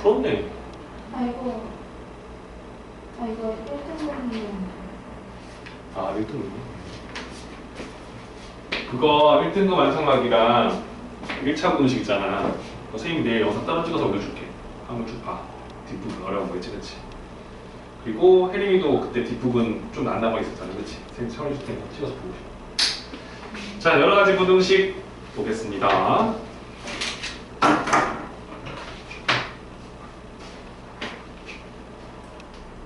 풀었네. 이거 1등분이요. 1등급. 그거 1등급 완성하기랑 1차 분식 있잖아. 선생님이 내일 영상 따로 찍어서 올려줄게. 한번 쭉 봐. 뒷부분 어려운 거 있지, 그치? 그리고 혜림이도 그때 뒷부분 좀 안 남아 있었잖아, 그치? 선생님 처음 해줄 테니까 찍어서 보고 싶어. 자, 여러 가지 부등식 보겠습니다.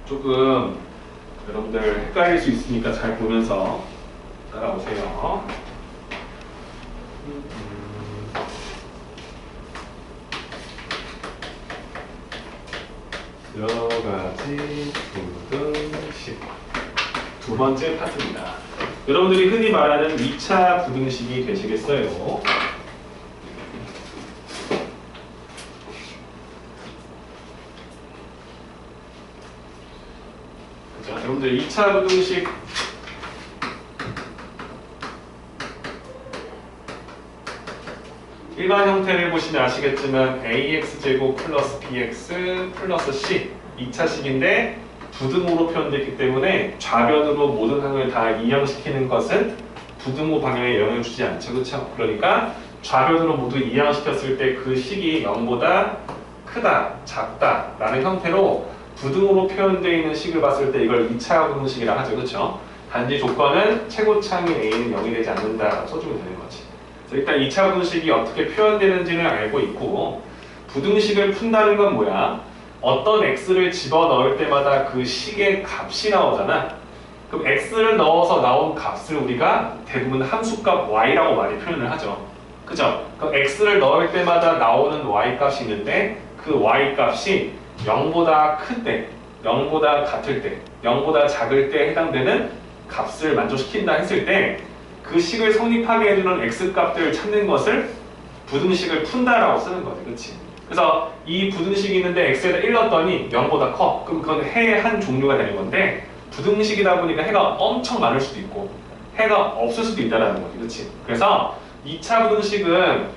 조금 여러분들 헷갈릴 수 있으니까 잘 보면서 따라오세요. 여러 가지 부등식 두 번째 파트입니다. 여러분들이 흔히 말하는 2차 부등식이 되시겠어요? 자, 여러분들 2차 부등식 일반 형태를 보시면 아시겠지만 ax제곱 플러스 bx 플러스 c 2차식인데 부등호로 표현되어 있기 때문에 좌변으로 모든 항을 다 이항시키는 것은 부등호 방향에 영향을 주지 않죠. 그렇죠? 그러니까 좌변으로 모두 이항시켰을 때 그 식이 0보다 크다, 작다 라는 형태로 부등호로 표현되어 있는 식을 봤을 때 이걸 2차 부등식이라고 하죠. 그렇죠? 단지 조건은 최고차항인 a는 0이 되지 않는다라고 써주면 되는 거지. 일단 2차 부등식이 어떻게 표현되는지는 알고 있고, 부등식을 푼다는 건 뭐야? 어떤 x를 집어넣을 때마다 그 식의 값이 나오잖아. 그럼 x를 넣어서 나온 값을 우리가 대부분 함수값 y라고 많이 표현을 하죠. 그죠? 그럼 x를 넣을 때마다 나오는 y 값이 있는데 그 y 값이 0보다 클 때, 0보다 같을 때, 0보다 작을 때 해당되는 값을 만족시킨다 했을 때 그 식을 성립하게 해주는 x값들을 찾는 것을 부등식을 푼다라고 쓰는 거지. 그렇지? 그래서 이 부등식이 있는데 x에다 1 넣었더니 0보다 커. 그럼 그건 해의 한 종류가 되는 건데 부등식이다 보니까 해가 엄청 많을 수도 있고 해가 없을 수도 있다는 거지. 그렇지? 그래서 2차 부등식은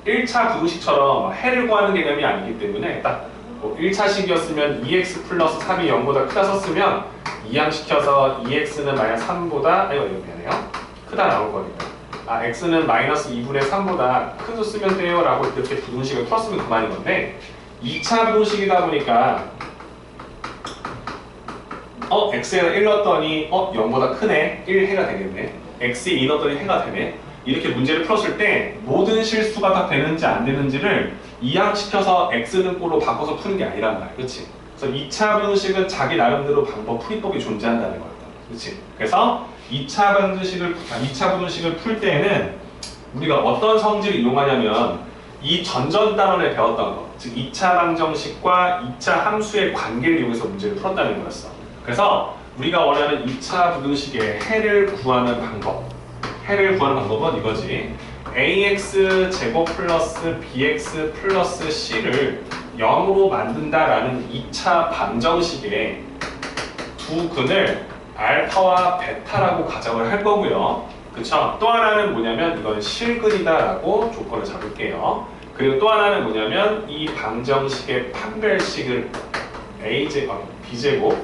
1차 부등식처럼 해를 구하는 개념이 아니기 때문에 딱 1차식이었으면 2x 플러스 3이 0보다 크다 썼으면 이항시켜서 2x는 마이너스 3보다 미안해요. 크다 나올 거니까 x는 마이너스 2분의 3보다 큰 수 쓰면 돼요 라고 이렇게 부등식을 풀었으면 그만인 건데 2차 부등식이다 보니까 x에다 1 넣었더니 0보다 크네 1해가 되겠네 x에 2 넣었더니 해가 되네 이렇게 문제를 풀었을 때 모든 실수가 다 되는지 안 되는지를 이항시켜서 x는꼴로 바꿔서 푸는 게 아니란 말이야. 그렇지? 그래서 2차 부등식은 자기 나름대로 풀이법이 존재한다는 거야. 그렇지? 그래서 2차 부등식을 풀 때에는 우리가 어떤 성질을 이용하냐면 이 전전 단원에 배웠던 거, 즉 2차 방정식과 2차 함수의 관계를 이용해서 문제를 풀었다는 거였어. 그래서 우리가 원하는 2차 부등식의 해를 구하는 방법은 이거지. ax 제곱 플러스 bx 플러스 c를 0으로 만든다라는 2차 방정식의 두 근을 알파와 베타라고 가정을 할 거고요. 그쵸? 또 하나는 뭐냐면 이건 실근이다라고 조건을 잡을게요. 그리고 또 하나는 뭐냐면 이 방정식의 판별식을 b제곱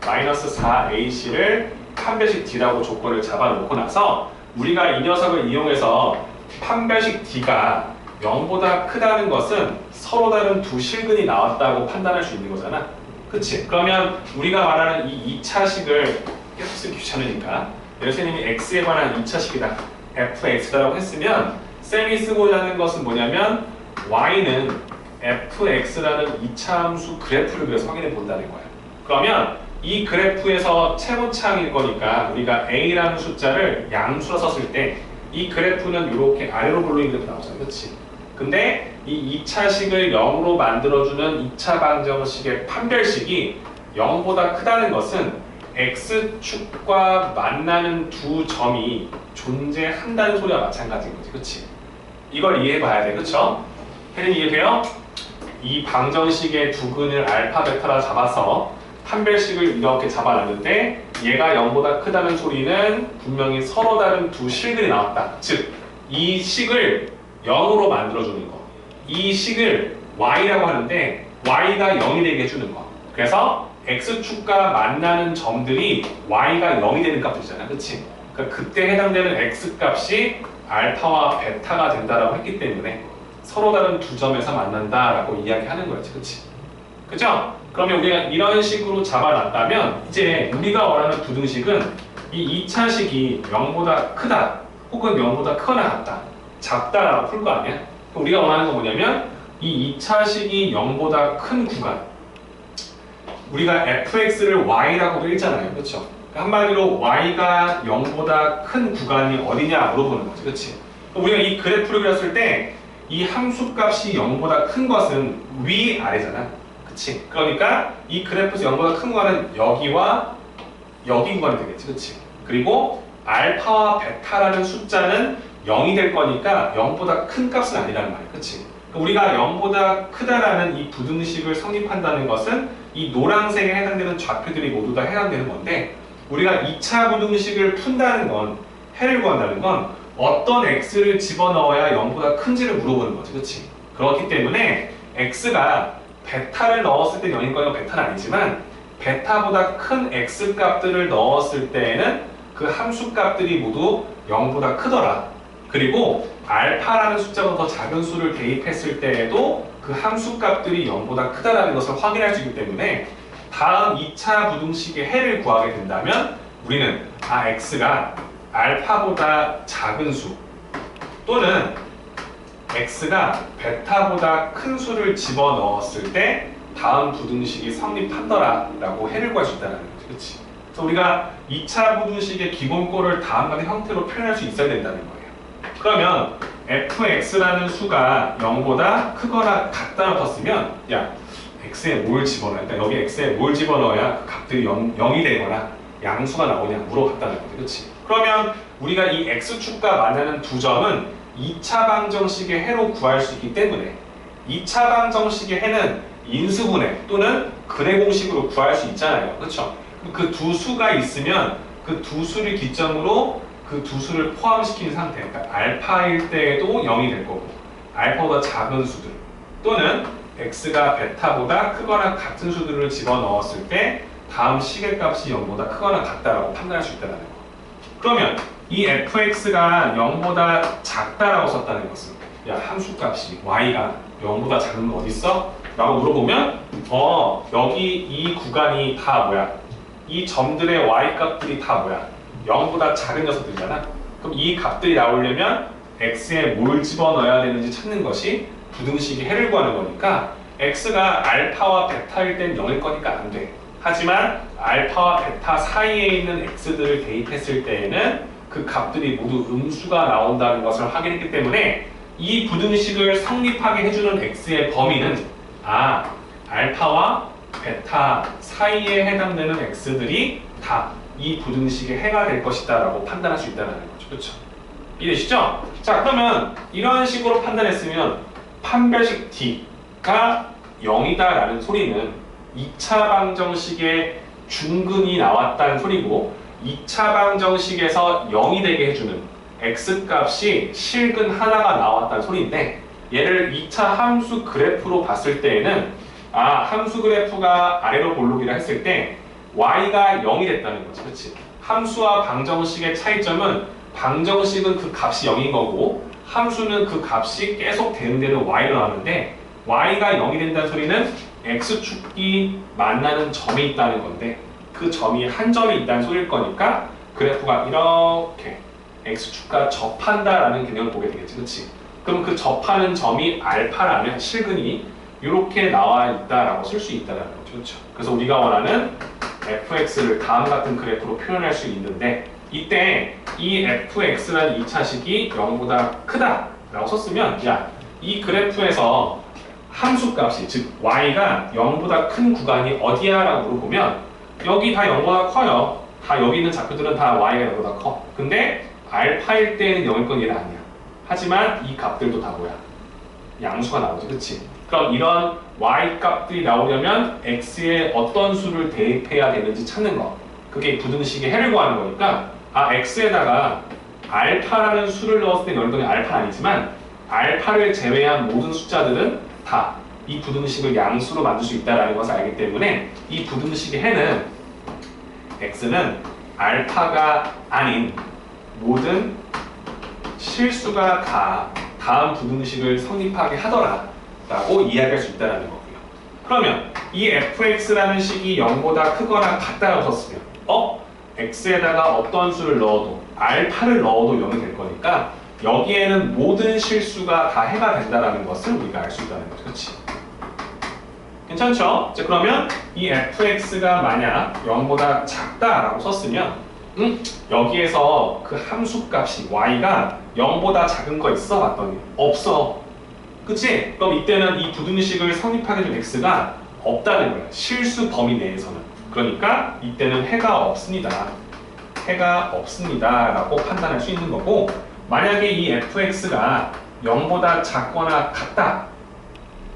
마이너스 4ac를 판별식 d라고 조건을 잡아놓고 나서 우리가 이 녀석을 이용해서 판별식 d가 0보다 크다는 것은 서로 다른 두 실근이 나왔다고 판단할 수 있는 거잖아. 그치? 그러면 우리가 말하는 이 2차식을 계속 쓰기 귀찮으니까 선생님이 x에 관한 2차식이다 fx다라고 했으면 쌤이 쓰고자 하는 것은 뭐냐면 y는 fx라는 2차 함수 그래프를 그려서 확인해 본다는 거야. 그러면 이 그래프에서 최고차항일 거니까 우리가 a라는 숫자를 양수로 썼을 때 이 그래프는 이렇게 아래로 굴러있는 그래프 나오잖아. 그치? 근데 이 2차식을 0으로 만들어주는 2차 방정식의 판별식이 0보다 크다는 것은 x축과 만나는 두 점이 존재한다는 소리와 마찬가지인 거지. 그치? 이걸 이해해봐야 돼. 그쵸? 혜린이 이해돼요? 이 방정식의 두 근을 알파, 베타라 잡아서 판별식을 이렇게 잡아놨는데 얘가 0보다 크다는 소리는 분명히 서로 다른 두 실근이 나왔다. 즉, 이 식을 0으로 만들어주는 거. 이 식을 y라고 하는데 y가 0이 되게 해주는 거. 그래서 x축과 만나는 점들이 y가 0이 되는 값이잖아. 그치? 그러니까 그때 해당되는 x값이 알파와 베타가 된다라고 했기 때문에 서로 다른 두 점에서 만난다라고 이야기하는 거였지. 그치? 그죠? 그러면 우리가 이런 식으로 잡아놨다면 이제 우리가 원하는 부등식은 이 2차식이 0보다 크다 혹은 0보다 크거나 같다 작다라고 풀 거 아니야? 우리가 원하는 건 뭐냐면 이 2차식이 0보다 큰 구간 우리가 fx를 y라고도 읽잖아요. 그렇죠? 한마디로 y가 0보다 큰 구간이 어디냐 물어보는 거지. 그렇지? 우리가 이 그래프를 그렸을 때 이 함수값이 0보다 큰 것은 위아래잖아. 그치? 그러니까 이 그래프에서 0보다 큰 구간은 여기와 여기 구간이 되겠지. 그치? 그리고 알파와 베타라는 숫자는 0이 될 거니까 0보다 큰 값은 아니라는 말이야. 그치? 우리가 0보다 크다라는 이 부등식을 성립한다는 것은 이 노란색에 해당되는 좌표들이 모두 다 해당되는 건데 우리가 2차 부등식을 푼다는 건 해를 구한다는 건 어떤 x를 집어넣어야 0보다 큰지를 물어보는 거지. 그치? 그렇기 때문에 x가 베타를 넣었을 때 0인 거니까 베타는 아니지만 베타보다 큰 x 값들을 넣었을 때에는 그 함수 값들이 모두 0보다 크더라. 그리고 알파라는 숫자보다 더 작은 수를 대입했을 때에도 그 함수 값들이 0보다 크다라는 것을 확인할 수 있기 때문에 다음 2차 부등식의 해를 구하게 된다면 우리는 x가 알파보다 작은 수 또는 x가 베타보다 큰 수를 집어넣었을 때 다음 부등식이 성립한더라 라고 해를 구할 수 있다는 거지. 그치? 그래서 우리가 2차 부등식의 기본꼴을 다음과 같은 형태로 표현할 수 있어야 된다는 거예요. 그러면 fx라는 수가 0보다 크거나 같다고 떴으면 야 x에 뭘 집어넣어야 그러니까 여기 x에 뭘 집어넣어야 그 값들이 0이 되거나 양수가 나오냐 물어봤다는 거지. 그치? 그러면 우리가 이 x축과 만나는 두 점은 2차 방정식의 해로 구할 수 있기 때문에 2차 방정식의 해는 인수분해 또는 근해 공식으로 구할 수 있잖아요. 그렇죠? 그 두 수가 있으면 그 두 수를 기점으로 그 두 수를 포함시킨 상태 그러니까 알파일 때에도 0이 될 거고 알파보다 작은 수들 또는 x가 베타보다 크거나 같은 수들을 집어넣었을 때 다음 시계값이 0보다 크거나 같다라고 판단할 수 있다는 거. 그러면 이 fx가 0보다 작다라고 썼다는 것은 야 함수값이 y가 0보다 작은 거 어디 있어? 라고 물어보면 여기 이 구간이 다 뭐야? 이 점들의 y값들이 다 뭐야? 0보다 작은 녀석들이잖아. 그럼 이 값들이 나오려면 x에 뭘 집어넣어야 되는지 찾는 것이 부등식의 해를 구하는 거니까 x가 알파와 베타일 땐 0일 거니까 안 돼. 하지만 알파와 베타 사이에 있는 x들을 대입했을 때에는 그 값들이 모두 음수가 나온다는 것을 확인했기 때문에 이 부등식을 성립하게 해주는 x의 범위는 알파와 베타 사이에 해당되는 x들이 다 이 부등식의 해가 될 것이다 라고 판단할 수 있다는 거죠. 그렇죠? 이해되시죠? 자 그러면 이런 식으로 판단했으면 판별식 D가 0이다 라는 소리는 2차 방정식의 중근이 나왔다는 소리고 2차 방정식에서 0이 되게 해주는 x값이 실근 하나가 나왔다는 소리인데 얘를 2차 함수 그래프로 봤을 때에는 함수 그래프가 아래로 볼록이라 했을 때 y가 0이 됐다는 거지. 그렇지? 함수와 방정식의 차이점은 방정식은 그 값이 0인 거고 함수는 그 값이 계속 대응되는 y로 나오는데 y가 0이 된다는 소리는 x축이 만나는 점이 있다는 건데 그 점이 한 점이 있다는 소리일 거니까 그래프가 이렇게 x축과 접한다라는 개념을 보게 되겠지. 그렇지? 그럼 그 접하는 점이 알파라면 실근이 이렇게 나와 있다라고 쓸 수 있다는 거죠. 그렇죠? 그래서 우리가 원하는 fx를 다음 같은 그래프로 표현할 수 있는데 이때 이 fx라는 2차식이 0보다 크다라고 썼으면 이 그래프에서 함수값이 즉 y가 0보다 큰 구간이 어디야? 라고 물어보면 여기 다 0보다 커요. 다 여기 있는 좌표들은 다 y가 0보다 커. 근데 알파일 때는 0일 건 얘는 아니야. 하지만 이 값들도 다 뭐야? 양수가 나오지. 그치? 그럼 이런 y 값들이 나오려면 x에 어떤 수를 대입해야 되는지 찾는 거. 그게 부등식의 해를 구하는 거니까 x에다가 알파라는 수를 넣었을 때 0일 건 알파는 아니지만 알파를 제외한 모든 숫자들은 다 이 부등식을 양수로 만들 수 있다는 것을 알기 때문에 이 부등식의 해는 x는 알파가 아닌 모든 실수가 다 다음 부등식을 성립하게 하더라 라고 이야기할 수 있다는 거고요. 그러면 이 fx라는 식이 0보다 크거나 같다고 썼으면 x에다가 어떤 수를 넣어도 알파를 넣어도 0이 될 거니까 여기에는 모든 실수가 다 해가 된다는 것을 우리가 알 수 있다는 거죠. 그렇지? 괜찮죠? 자, 그러면 이 fx가 만약 0보다 작다라고 썼으면 여기에서 그 함수 값이 y가 0보다 작은 거 있어? 봤더니 없어. 그치? 그럼 이때는 이 부등식을 성립하게 된 x가 없다는 거야. 실수 범위 내에서는. 그러니까 이때는 해가 없습니다. 해가 없습니다 라고 판단할 수 있는 거고, 만약에 이 fx가 0보다 작거나 같다,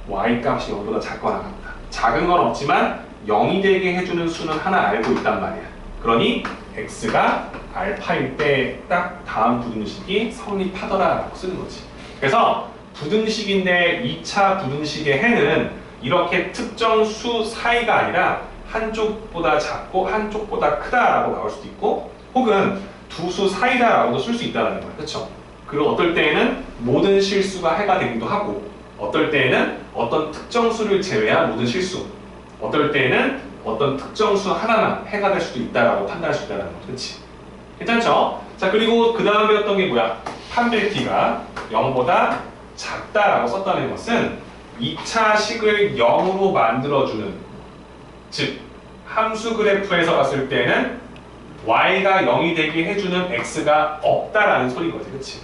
y 값이 0보다 작거나 같다, 작은 건 없지만 0이 되게 해주는 수는 하나 알고 있단 말이야. 그러니 x가 알파일 때 딱 다음 부등식이 성립하더라 라고 쓰는 거지. 그래서 부등식인데 2차 부등식의 해는 이렇게 특정 수 사이가 아니라 한쪽보다 작고 한쪽보다 크다라고 나올 수도 있고, 혹은 두 수 사이다라고도 쓸 수 있다는 거예요. 그렇죠? 그리고 어떨 때에는 모든 실수가 해가 되기도 하고, 어떨 때에는 어떤 특정 수를 제외한 모든 실수, 어떨 때에는 어떤 특정 수 하나만 해가 될 수도 있다라고 판단할 수 있다는 거죠. 그렇지? 괜찮죠? 자, 그리고 그 다음 배웠던 게 뭐야? 판별키가 0보다 작다라고 썼다는 것은 2차 식을 0으로 만들어주는, 즉 함수 그래프에서 봤을 때는 y가 0이 되게 해주는 x가 없다라는 소리인 거지. 그치?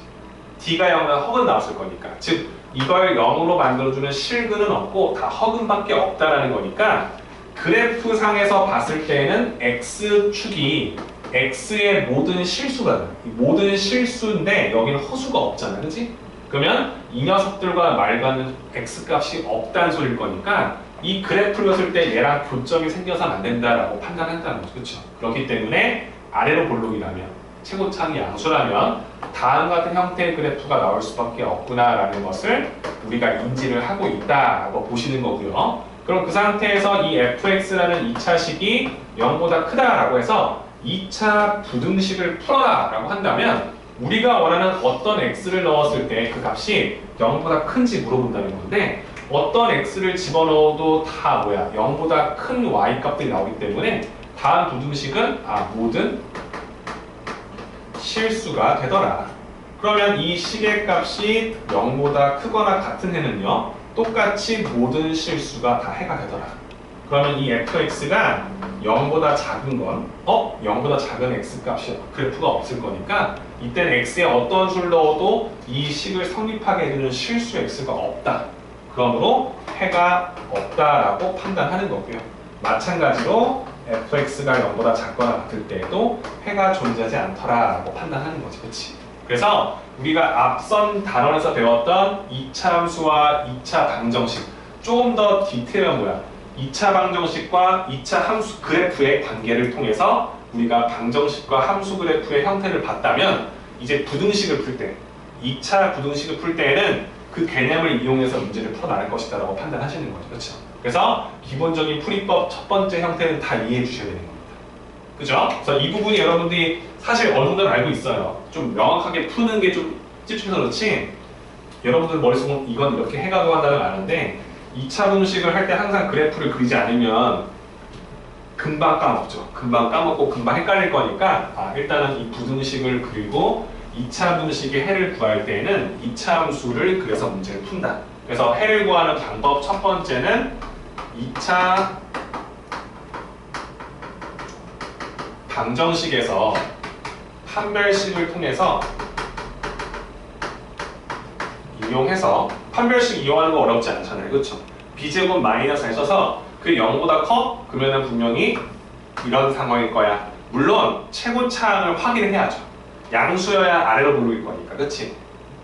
d가 0은 허근 나왔을 거니까, 즉 이걸 0으로 만들어주는 실근은 없고 다 허근밖에 없다라는 거니까, 그래프상에서 봤을 때는 x축이 x의 모든 실수가, 모든 실수인데 여기는 허수가 없잖아. 그치? 그러면 이 녀석들과 말과는 x값이 없다는 소리일 거니까 이 그래프를 봤을 때 얘랑 교점이 생겨서는 안 된다라고 판단한다는 거죠. 그렇죠? 그렇기 때문에 아래로 볼록이라면, 최고차항이 양수라면 다음과 같은 형태의 그래프가 나올 수밖에 없구나라는 것을 우리가 인지를 하고 있다라고 보시는 거고요. 그럼 그 상태에서 이 fx라는 2차식이 0보다 크다라고 해서 2차 부등식을 풀어라 라고 한다면, 우리가 원하는 어떤 x를 넣었을 때 그 값이 0보다 큰지 물어본다는 건데, 어떤 x를 집어넣어도 다 뭐야? 0보다 큰 y 값들이 나오기 때문에 다음 부등식은 모든 실수가 되더라. 그러면 이 식의 값이 0보다 크거나 같은 해는요, 똑같이 모든 실수가 다 해가 되더라. 그러면 이 fx가 0보다 작은 건 0보다 작은 x값이 그래프가 없을 거니까 이때는 x에 어떤 수를 넣어도 이 식을 성립하게 해주는 실수 x가 없다. 그러므로 해가 없다라고 판단하는 거고요. 마찬가지로 fx가 0보다 작거나 같을 때에도 해가 존재하지 않더라라고 판단하는 거지. 그렇지? 그래서 우리가 앞선 단원에서 배웠던 2차 함수와 2차 방정식, 조금 더 디테일한 뭐야? 2차 방정식과 2차 함수 그래프의 관계를 통해서 우리가 방정식과 함수 그래프의 형태를 봤다면, 이제 부등식을 풀 때, 2차 부등식을 풀 때에는 그 개념을 이용해서 문제를 풀어나갈 것이다 라고 판단하시는 거죠. 그렇죠? 그래서 기본적인 풀이법 첫 번째 형태는 다 이해해 주셔야 되는 겁니다. 그죠? 그래서 이 부분이 여러분들이 사실 어느 정도는 알고 있어요. 좀 명확하게 푸는 게 좀 찝찝해서 그렇지, 여러분들 머릿속은 이건 이렇게 해가고 한다는 걸 아는데, 2차 분식을 할 때 항상 그래프를 그리지 않으면 금방 까먹죠. 금방 까먹고 금방 헷갈릴 거니까 일단은 이 부등식을 그리고 2차 분식의 해를 구할 때에는 2차 함수를 그려서 문제를 푼다. 그래서 해를 구하는 방법 첫 번째는 2차 방정식에서 판별식을 통해서 이용해서, 판별식 이용하는 거 어렵지 않잖아요. 그렇죠? b제곱 마이너스 에 써서 그 0보다 커? 그러면 분명히 이런 상황일 거야. 물론 최고차항을 확인을 해야죠. 양수여야 아래로 볼록일 거니까. 그치?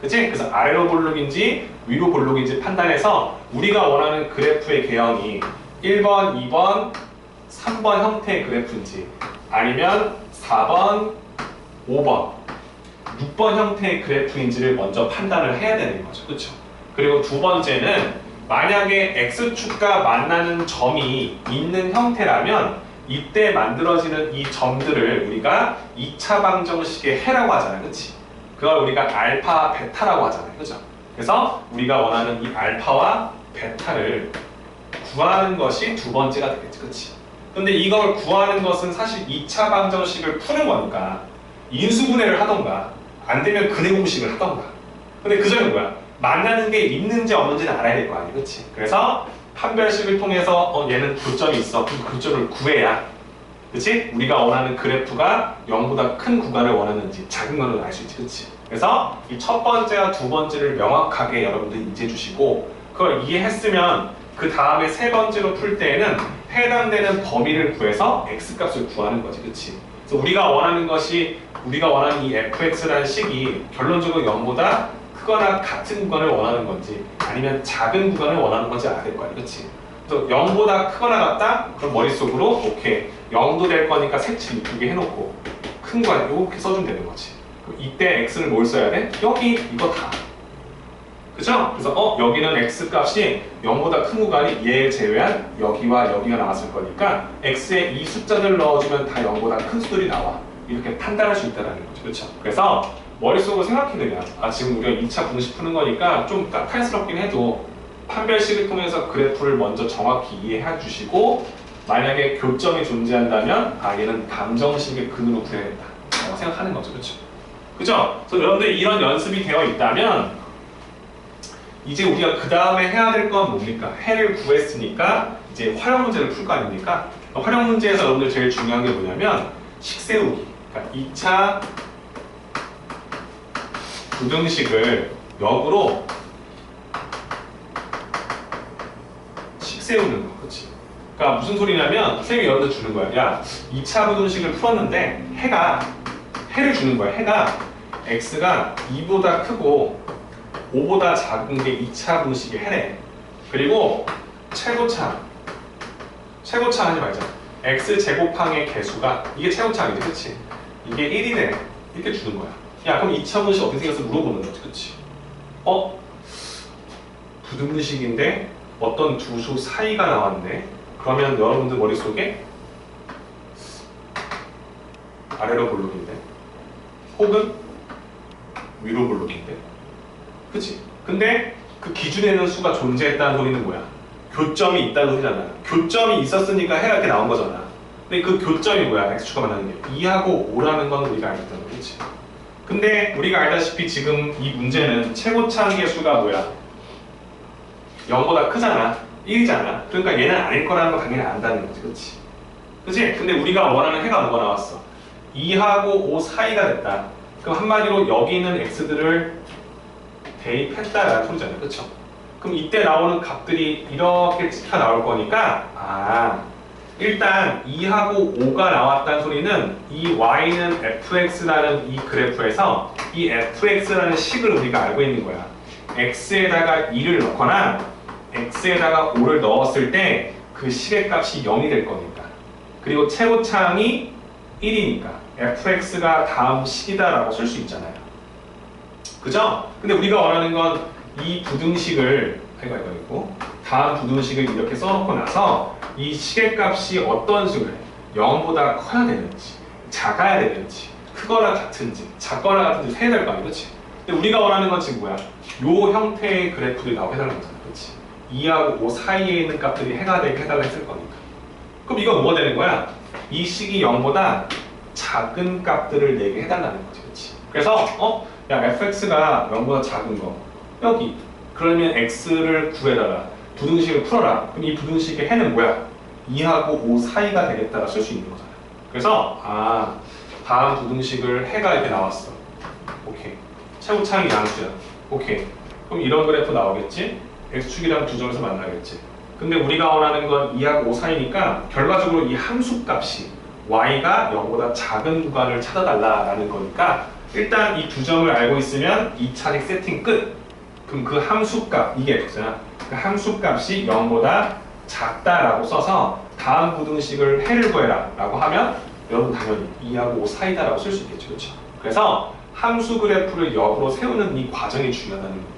그치? 그래서 아래로 볼록인지 위로 볼록인지 판단해서 우리가 원하는 그래프의 개형이 1번, 2번, 3번 형태의 그래프인지, 아니면 4번, 5번, 6번 형태의 그래프인지를 먼저 판단을 해야 되는 거죠. 그렇죠? 그리고 두 번째는 만약에 x축과 만나는 점이 있는 형태라면 이때 만들어지는 이 점들을 우리가 2차 방정식의 해라고 하잖아요. 그치? 그걸 우리가 알파, 베타라고 하잖아요. 그죠? 그래서 우리가 원하는 이 알파와 베타를 구하는 것이 두 번째가 되겠지. 그치? 근데 이걸 구하는 것은 사실 2차 방정식을 푸는 거니까 인수분해를 하던가 안 되면 근해 공식을 하던가. 근데 그 점이 뭐야? 만나는 게 있는지 없는지는 알아야 될 거 아니야. 그치? 그래서 판별식을 통해서 얘는 교점이 있어. 그 교점을 구해야, 그치? 우리가 원하는 그래프가 0보다 큰 구간을 원하는지 작은 거는 알 수 있지. 그치? 그래서 이 첫 번째와 두 번째를 명확하게 여러분들이 인지해 주시고 그걸 이해했으면 그 다음에 세 번째로 풀 때에는 해당되는 범위를 구해서 x값을 구하는 거지. 그치? 그래서 우리가 원하는 것이 우리가 원하는 이 fx라는 식이 결론적으로 0보다 크거나 같은 구간을 원하는 건지 아니면 작은 구간을 원하는 건지 알아야 될 거 아니야. 그치? 그래서 0보다 크거나 같다? 그럼 머릿속으로 오케이 0도 될 거니까 색칠 이쁘게 해놓고 큰 구간 이렇게 써주면 되는 거지. 그럼 이때 x를 뭘 써야 돼? 여기 이거 다. 그죠? 그래서 여기는 x 값이 0보다 큰 구간이 얘 제외한 여기와 여기가 나왔을 거니까 x에 이 숫자들 넣어주면 다 0보다 큰 수들이 나와. 이렇게 판단할 수 있다는 거죠. 그렇죠? 그래서 머릿속으로 생각해 그냥 지금 우리가 2차 분식 푸는 거니까 좀 까탈스럽긴 해도 판별식을 통해서 그래프를 먼저 정확히 이해해 주시고 만약에 교점이 존재한다면 얘는 방정식의 근으로 구해야겠다 라고 생각하는 거죠. 그렇죠? 그죠? 그래서 여러분들 이런 연습이 되어 있다면 이제 우리가 그 다음에 해야 될 건 뭡니까? 해를 구했으니까 이제 활용 문제를 풀 거 아닙니까? 활용 문제에서 여러분들 제일 중요한 게 뭐냐면 식세우기. 그러니까 2차 부등식을 역으로 식세우는 거. 그렇지? 그러니까 무슨 소리냐면 선생님이 여러분들 주는 거야. 야, 2차 부등식을 풀었는데 해를 주는 거야. 해가 x가 2보다 크고 5보다 작은 게 2차 분식의 해래. 그리고 최고차항 하지 말자. x 제곱항의 개수가 이게 최고차항이지. 그치? 이게 1이네. 이렇게 주는 거야. 야, 그럼 2차 분식 어떻게 생겼어? 물어보는 거지. 그치? 부등식인데 어떤 두 수 사이가 나왔네. 그러면 여러분들 머릿속에 아래로 볼록인데 혹은 위로 볼록인데, 그치? 근데 그 기준에는 수가 존재했다는 소리는 뭐야? 교점이 있다는 소리잖아. 교점이 있었으니까 해가 이렇게 나온 거잖아. 근데 그 교점이 뭐야? x축과 만나는 게 2하고 5라는 건 우리가 알겠다는 거지. 그치? 근데 우리가 알다시피 지금 이 문제는 최고차항 개수가 뭐야? 0보다 크잖아. 1이잖아. 그러니까 얘는 아닐 거라는 거 당연히 안다는 거지. 그치? 그치? 근데 우리가 원하는 해가 뭐가 나왔어? 2하고 5 사이가 됐다. 그럼 한마디로 여기 있는 x들을 대입했다라는 소리잖아요. 그쵸? 그럼 이때 나오는 값들이 이렇게 찍혀 나올 거니까 일단 2하고 5가 나왔다는 소리는 이 y는 fx라는 이 그래프에서 이 fx라는 식을 우리가 알고 있는 거야. x에다가 2를 넣거나 x에다가 5를 넣었을 때 그 식의 값이 0이 될 거니까. 그리고 최고차항이 1이니까 fx가 다음 식이다라고 쓸 수 있잖아요. 그죠? 근데 우리가 원하는 건 이 부등식을 다음 부등식을 이렇게 써놓고 나서 이 식의 값이 어떤 식으로 0보다 커야 되는지 작아야 되는지 크거나 같은지 작거나 같은지 해야 될 거 아니야. 그렇지? 근데 우리가 원하는 건 지금 뭐야? 요 형태의 그래프들이 나오게 해달라는 거잖아. 그렇지? 2하고 5 사이에 있는 값들이 해가 되게 해달라 했을 거니까. 그럼 이건 뭐가 되는 거야? 이 식이 0보다 작은 값들을 내게 해달라는 거지. 그렇지? 그래서 야, fx가 0보다 작은 거 여기. 그러면 x를 구해달라. 부등식을 풀어라. 그럼 이 부등식의 해는 뭐야? 2하고 5 사이가 되겠다라 쓸 수 있는 거잖아. 그래서 다음 부등식을 해가 이렇게 나왔어. 오케이. 최고차항이 양수야. 오케이. 그럼 이런 그래프 나오겠지? x축이랑 두 점에서 만나겠지. 근데 우리가 원하는 건 2하고 5 사이니까 결과적으로 이 함수값이 y가 0보다 작은 구간을 찾아달라라는 거니까 일단 이 두 점을 알고 있으면 2차식 세팅 끝. 그럼 그 함수값, 이게 x잖아. 그 함수값이 0보다 작다라고 써서 다음 부등식을 해를 구해라 라고 하면 여러분 당연히 2하고 5 사이다라고 쓸 수 있겠죠. 그렇죠? 그래서 함수 그래프를 역으로 세우는 이 과정이 중요하다는 겁니다.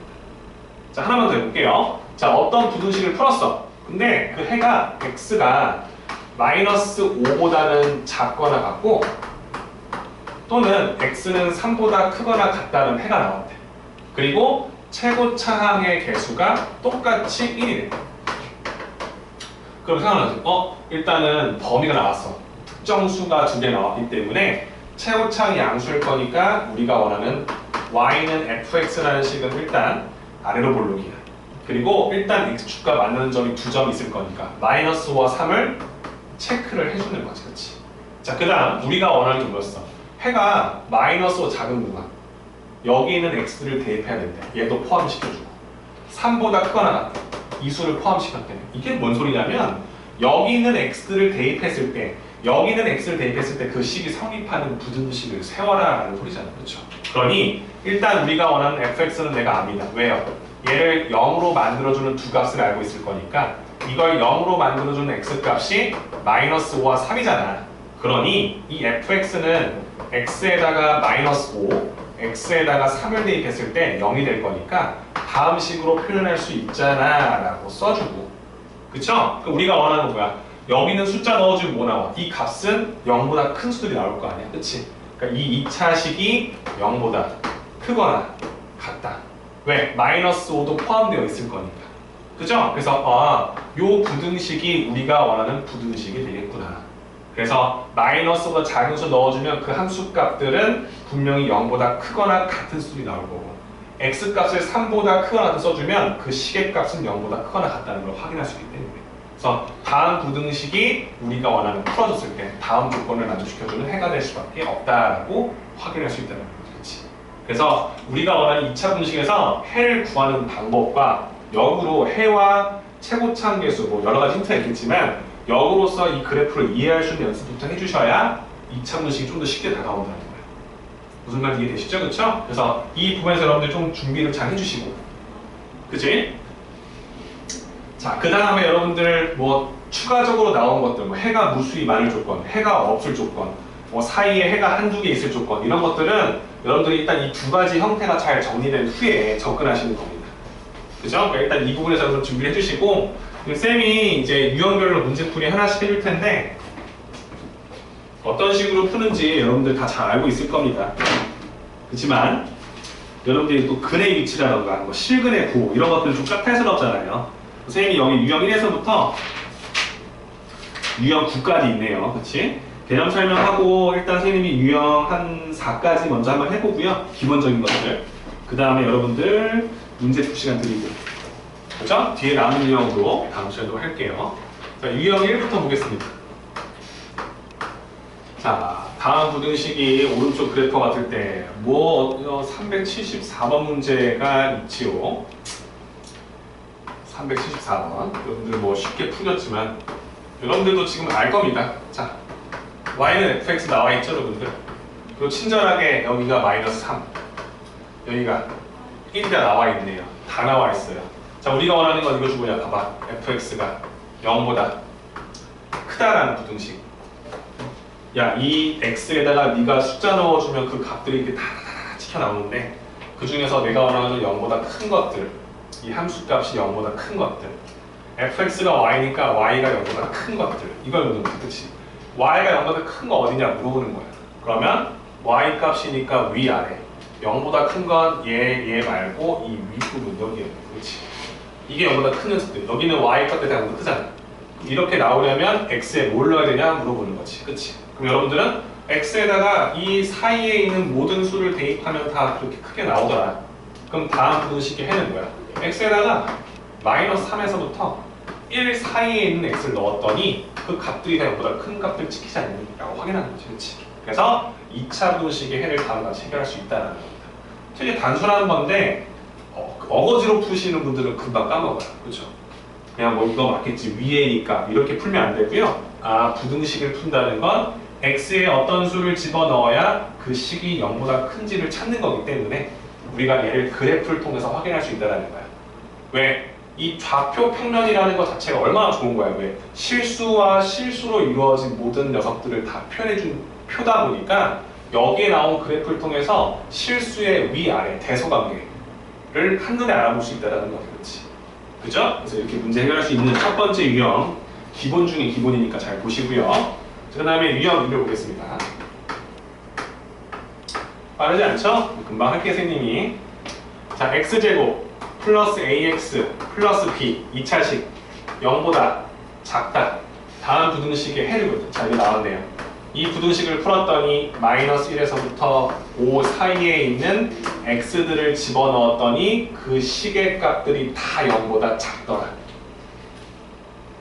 자, 하나만 더 해볼게요. 자, 어떤 부등식을 풀었어. 근데 그 해가 x가 마이너스 5보다는 작거나 같고 또는 x는 3보다 크거나 같다는 해가 나왔대. 그리고 최고차항의 개수가 똑같이 1이래. 그럼 생각나지? 일단은 범위가 나왔어. 특정 수가 2개 나왔기 때문에 최고차항이 양수일 거니까 우리가 원하는 y는 fx라는 식은 일단 아래로 볼록이야. 그리고 일단 x축과 맞는 점이 2점 있을 거니까 마이너스 5와 3을 체크를 해주는 거지. 그치? 자, 그 다음 우리가 원하는 게 뭐였어? 해가 마이너스 5 작은 구간 여기 있는 x를 대입해야 된대. 얘도 포함시켜주고 3보다 크거나 같다. 이 수를 포함시켰대. 이게 뭔 소리냐면 여기 있는 x를 대입했을 때 여기 있는 x를 대입했을 때 그 식이 성립하는 부등식을 세워라 라는 소리잖아. 그렇죠? 그러니 일단 우리가 원하는 fx는 내가 압니다. 왜요? 얘를 0으로 만들어주는 두 값을 알고 있을 거니까 이걸 0으로 만들어주는 x값이 마이너스 5와 3이잖아. 그러니 이 fx는 x에다가 마이너스 5, x에다가 3을 대입했을 때 0이 될 거니까 다음 식으로 표현할 수 있잖아 라고 써주고. 그쵸? 그럼 우리가 원하는 건 뭐야? 여기 있는 숫자 넣어주면 뭐 나와? 이 값은 0보다 큰 수들이 나올 거 아니야. 그치? 그러니까 이 2차식이 0보다 크거나 같다. 왜? 마이너스 5도 포함되어 있을 거니까. 그죠? 그래서 요 부등식이 우리가 원하는 부등식이 되겠구나. 그래서 마이너스보다 작은 수 넣어주면 그 함수 값들은 분명히 0보다 크거나 같은 수들이 나올 거고 x값을 3보다 크거나 같은 써주면 그 식의 값은 0보다 크거나 같다는 걸 확인할 수 있기 때문에 그래서 다음 부등식이 우리가 원하는 풀어줬을 때 다음 조건을 만족시켜주는 해가 될 수밖에 없다라고 확인할 수 있다는 거지. 그래서 우리가 원하는 2차 분식에서 해를 구하는 방법과 역으로 해와 최고차항 계수 뭐 여러 가지 힌트가 있겠지만 역으로서 이 그래프를 이해할 수 있는 연습부터 해주셔야 2차 분식이 좀 더 쉽게 다가온다는 거예요. 무슨 말인지 이해되시죠? 그렇죠? 그래서 이 부분에서 여러분들 좀 준비를 잘 해주시고 그치? 자, 그 다음에 여러분들 뭐 추가적으로 나온 것들 뭐 해가 무수히 많을 조건, 해가 없을 조건 뭐 사이에 해가 한두 개 있을 조건 이런 것들은 여러분들이 일단 이 두 가지 형태가 잘 정리된 후에 접근하시는 겁니다. 그죠? 그러니까 일단 이 부분에서 여러분 준비를 해주시고 쌤이 이제 유형별로 문제풀이 하나씩 해줄 텐데 어떤 식으로 푸는지 여러분들 다 잘 알고 있을 겁니다. 그렇지만 여러분들이 또 근의 위치라던가 뭐 실근의 구 이런 것들은 좀 까탈스럽잖아요. 선생님이 여기 유형 1에서부터 유형 9까지 있네요. 그치? 개념 설명하고 일단 선생님이 유형 한 4까지 먼저 한번 해보고요. 기본적인 것들. 그 다음에 여러분들 문제풀 시간 드리고 그죠? 뒤에 남은 유형으로 다음 시간도 할게요. 자, 유형 1부터 보겠습니다. 자, 다음 부등식이 오른쪽 그래프 같을 때 뭐 374번 문제가 있지요. 374번. 여러분들 뭐 쉽게 풀렸지만 여러분들도 지금 알 겁니다. 자, y는 fx 나와 있죠, 여러분들? 그리고 친절하게 여기가 마이너스 3, 여기가 1이 나와 있네요. 다 나와 있어요. 자, 우리가 원하는 건 이거 뭐냐? 봐봐. fx가 0보다 크다라는 부등식. 야, 이 x에다가 네가 숫자 넣어주면 그 값들이 이렇게 다 찍혀 나오는데 그 중에서 내가 원하는 0보다 큰 것들, 이 함수값이 0보다 큰 것들, fx가 y니까 y가 0보다 큰 것들, 이걸 묻는 거야. 그치? y가 0보다 큰 거 어디냐 물어보는 거야. 그러면 y 값이니까 위아래, 0보다 큰 건 얘 말고 이 윗부분 여기에. 그렇지? 이게 0보다 큰 녀석들. 여기는 y 값에 대한 0보다 크잖아. 이렇게 나오려면 x에 뭘 넣어야 되냐 물어보는 거지. 그치? 그럼 여러분들은 x에다가 이 사이에 있는 모든 수를 대입하면 다 그렇게 크게 나오더라. 그럼 다음 부등식에 해는 거야. x에다가 마이너스 3에서부터 1 사이에 있는 x를 넣었더니 그 값들이 다 0보다 큰 값들 찍히지 않느냐고 확인하는 거지. 그치? 그래서 2차 부등식의 해를 다음과 같이 해결할 수 있다는 겁니다. 되게 단순한 건데 어거지로 푸시는 분들은 금방 까먹어요. 그렇죠? 그냥 뭐 이거 맞겠지 위에니까 이렇게 풀면 안 되고요. 부등식을 푼다는 건 x에 어떤 수를 집어넣어야 그 식이 0보다 큰지를 찾는 거기 때문에 우리가 얘를 그래프를 통해서 확인할 수 있다는 거야. 왜? 이 좌표 평면이라는 것 자체가 얼마나 좋은 거야. 왜? 실수와 실수로 이루어진 모든 녀석들을 다 표현해준 표다 보니까 여기에 나온 그래프를 통해서 실수의 위아래 대소관계를 한눈에 알아볼 수 있다는 거지. 그렇지? 그죠? 그래서 이렇게 문제 해결할 수 있는 첫 번째 유형, 기본 중에 기본이니까 잘 보시고요. 그 다음에 유형 읽어보겠습니다. 빠르지 않죠? 금방 할게요, 선생님이. 자, x제곱 플러스 ax 플러스 b 2차식 0보다 작다. 다음 부등식의 해를 자, 여기 나왔네요. 이 부등식을 풀었더니 마이너스 1에서부터 5 사이에 있는 x들을 집어넣었더니 그 식의 값들이 다 0보다 작더라.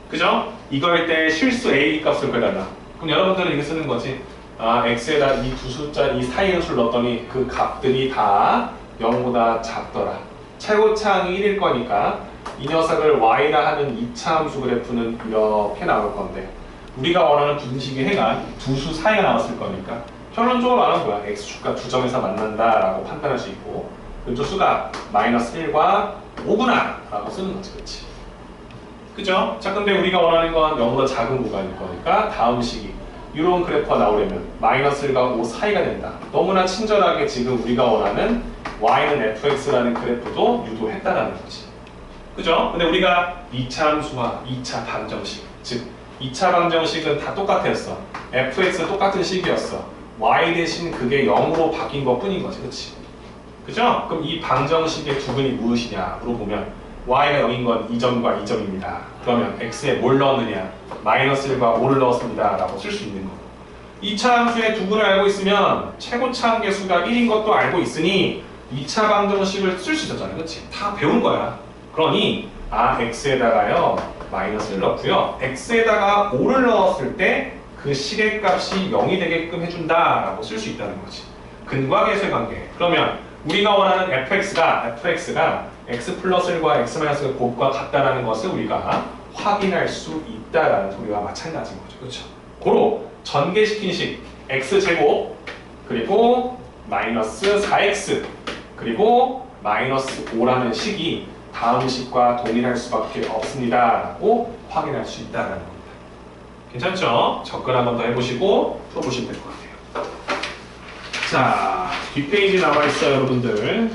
그죠? 이거일 때 실수 a 값을 구해달라. 그럼 여러분들은 이거 쓰는 거지. 아, x에다 이 두 숫자, 이 사이의 수를 넣었더니 그 값들이 다 0보다 작더라. 최고차항이 1일 거니까 이 녀석을 y라 하는 2차 함수 그래프는 이렇게 나올 건데, 우리가 원하는 부등식의 해가 두 수 사이가 나왔을 거니까 결론적으로 말하는 거야. x축과 두 점에서 만난다라고 판단할 수 있고, 왼쪽 수가 마이너스 1과 5구나 라고 쓰는 거지. 그렇지? 그죠? 자, 근데 우리가 원하는 건 0보다 작은 구간일 거니까 다음 식이 이런 그래프가 나오려면 마이너스 1과 5 사이가 된다. 너무나 친절하게 지금 우리가 원하는 y는 fx라는 그래프도 유도했다라는 거지. 그죠? 근데 우리가 2차 함수와 2차 방정식, 즉 2차 방정식은 다 똑같았어. fx 똑같은 식이었어. y 대신 그게 0으로 바뀐 것 뿐인 거지. 그치? 그죠? 그럼 이 방정식의 두근이 무엇이냐 물어보면 y가 0인 건 2점과 2점입니다. 그러면 x에 뭘 넣었느냐? 마이너스 1과 5를 넣었습니다. 라고 쓸 수 있는 거. 2차 함수의 두근을 알고 있으면 최고차항 계수가 1인 것도 알고 있으니 2차 방정식을 쓸 수 있었잖아요. 그치? 다 배운 거야. 그러니 x에다가요 마이너스 1을 넣고요, x에다가 5를 넣었을 때 그 식의 값이 0이 되게끔 해준다 라고 쓸 수 있다는 거지. 근과 계수의 관계. 그러면 우리가 원하는 fx가 x 플러스 1과 x 마이너스 1의 곱과 같다라는 것을 우리가 확인할 수 있다라는 소리와 마찬가지인 거죠. 그렇죠? 고로 전개시킨 식 x제곱 그리고 마이너스 4x 그리고 마이너스 5라는 식이 다음 식과 동일할 수밖에 없습니다 라고 확인할 수 있다는 겁니다. 괜찮죠? 접근 한 번 더 해보시고 풀어보시면 될 것 같아요. 자, 뒷페이지 나와 있어요, 여러분들.